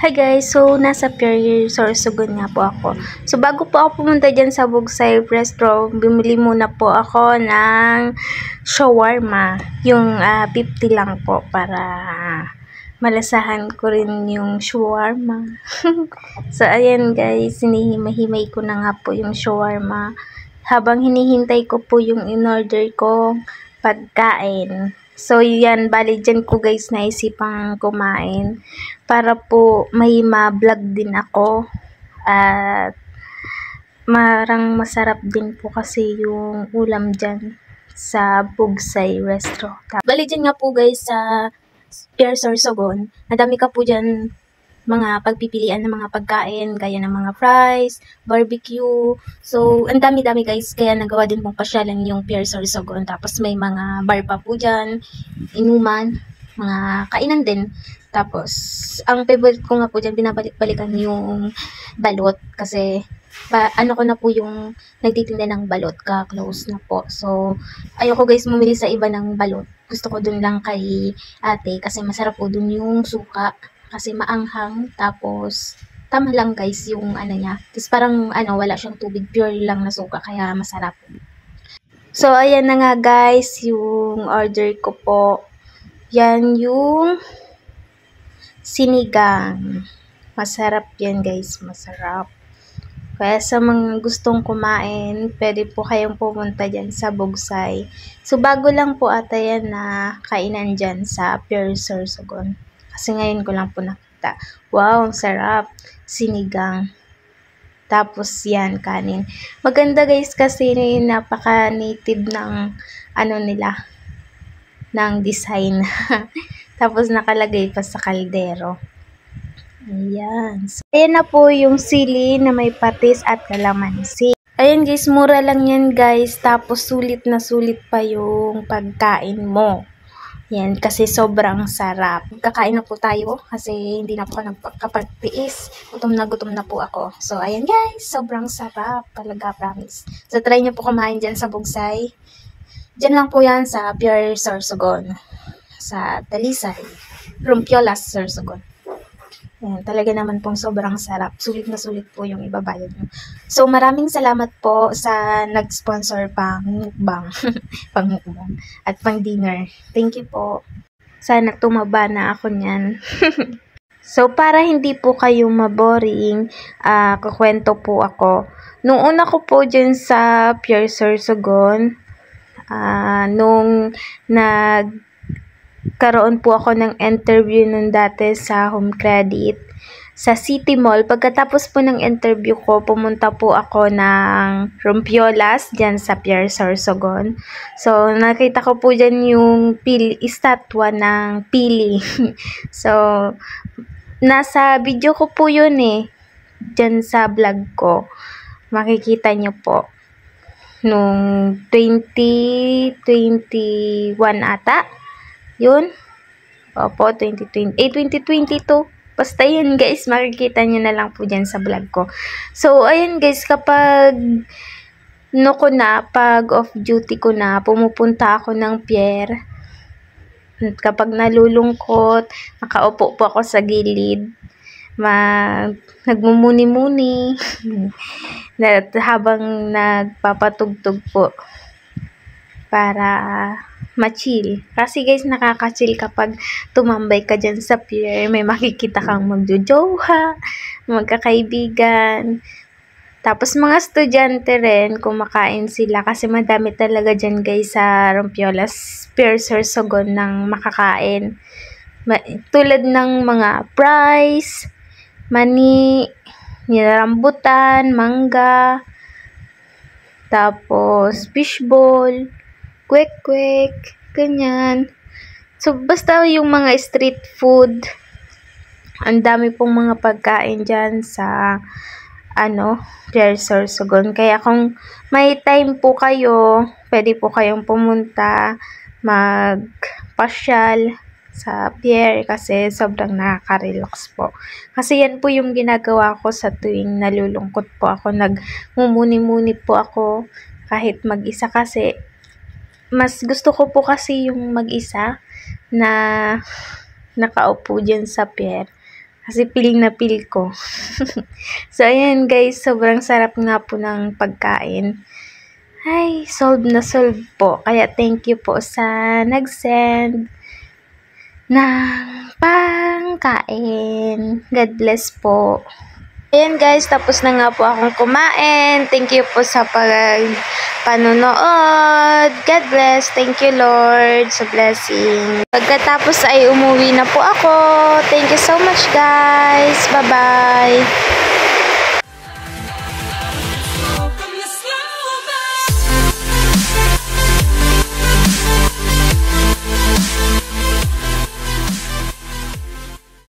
Hi guys, so nasa Pierre Sorsogon nga po ako. So bago po ako pumunta dyan sa Bugsay Resto, bumili muna po ako ng shawarma. Yung 50 lang po para malasahan ko rin yung shawarma. So ayan guys, hinihimay-himay ko na nga po yung shawarma. Habang hinihintay ko po yung in-order kong pagkain. So yan, bali dyan ko guys naisipang kumain para po may ma-vlog din ako at marang masarap din po kasi yung ulam dyan sa Bugsay Resto. Bali dyan nga po guys sa Pierre Sorsogon, nadami ka po dyan mga pagpipilian ng mga pagkain, gaya ng mga fries, barbecue. So, ang dami-dami guys, kaya nagawa din pong pasyalan yung Pierre Sorsogon. Tapos may mga bar pa po dyan, inuman, mga kainan din. Tapos, ang favorite ko nga po dyan, binabalik-balikan yung balot. Kasi, ano ko na po yung nagtitinda ng balot, ka-close na po. So, ayoko guys bumili sa iba ng balot. Gusto ko dun lang kay ate kasi masarap po dun yung suka. Kasi maanghang, tapos tama lang guys yung ano niya. Tapos parang wala siyang tubig, pure lang na suka, kaya masarap. So ayan na nga guys, yung order ko po. Yan yung sinigang. Masarap yan guys, masarap. Kaya sa mga gustong kumain, pwede po kayong pumunta dyan sa Bugsay. So bago lang po ata yan na kainan dyan sa Pierre Sorsogon. Kasi ngayon ko lang po nakita. Wow, ang sarap. Sinigang. Tapos yan, kanin. Maganda guys kasi napaka-native ng nila. Ng design. Tapos nakalagay pa sa kaldero. Ayan. So, ayan na po yung sili na may patis at kalamansi. Ayan guys, mura lang yan guys. Tapos sulit na sulit pa yung pagkain mo. Yan, kasi sobrang sarap. Kakain na po tayo kasi hindi na po nagpagkapagtiis. Gutom na po ako. So, ayan guys, sobrang sarap talaga, promise. So, try nyo po kumain dyan sa Bugsay. Dyan lang po yan sa Pierre Sorsogon. Sa Talisay. Rumpiolas, Sorsogon. Yan, talaga naman pong sobrang sarap. Sulit na sulit po yung ibabayad nyo. So, maraming salamat po sa nag-sponsor pang mukbang. Pang mukbang. At pang dinner. Thank you po. Sana tumaba na ako niyan. So, para hindi po kayo maboring, kukwento po ako. Nung una ko po dyan sa Pierre Sorsogon, nung nagkaroon po ako ng interview nun dati sa Home Credit sa City Mall. Pagkatapos po ng interview ko, pumunta po ako ng Rumpiolas dyan sa Pierre Sorsogon. So, nakita ko po dyan yung estatwa ng pili. So, nasa video ko po yun dyan sa vlog ko. Makikita nyo po. Nung 2021 ata. Yun. Opo, 2022. Basta yun guys, makikita nyo na lang po dyan sa vlog ko. So, ayun guys, kapag pag off duty ko na, pumupunta ako ng Pierre. Kapag nalulungkot, nakaupo po ako sa gilid. Nagmumuni-muni. Habang nagpapatugtog po. Para ma-chill. Kasi guys, nakaka-chill kapag tumambay ka dyan sa pier. May makikita kang magjojowa, magkakaibigan. Tapos mga estudyante rin, kumakain sila. Kasi madami talaga dyan guys sa Rumpiolas, Pierre Sorsogon ng makakain. Tulad ng mga fries, mani, nilarambutan, mangga, tapos fishball, kwek-kwek, ganyan. So, basta yung mga street food, ang dami pong mga pagkain dyan sa, Pierre Sorsogon. Kaya kung may time po kayo, pwede po kayong pumunta, magpasyal sa Pierre kasi sobrang nakaka-relax po. Kasi yan po yung ginagawa ko sa tuwing nalulungkot po ako. Nagmumuni-muni po ako kahit mag-isa kasi mas gusto ko po kasi yung mag-isa na nakaupo dyan sa Pierre. Kasi piling na pill ko. So, ayan guys, sobrang sarap nga po ng pagkain. Ay, solve na solve po. Kaya thank you po sa nag-send ng pangkain. God bless po. Ayan guys, tapos na nga po akong kumain. Thank you po sa panonood. God bless. Thank you Lord sa blessing. Pagkatapos ay umuwi na po ako. Thank you so much guys. Bye-bye.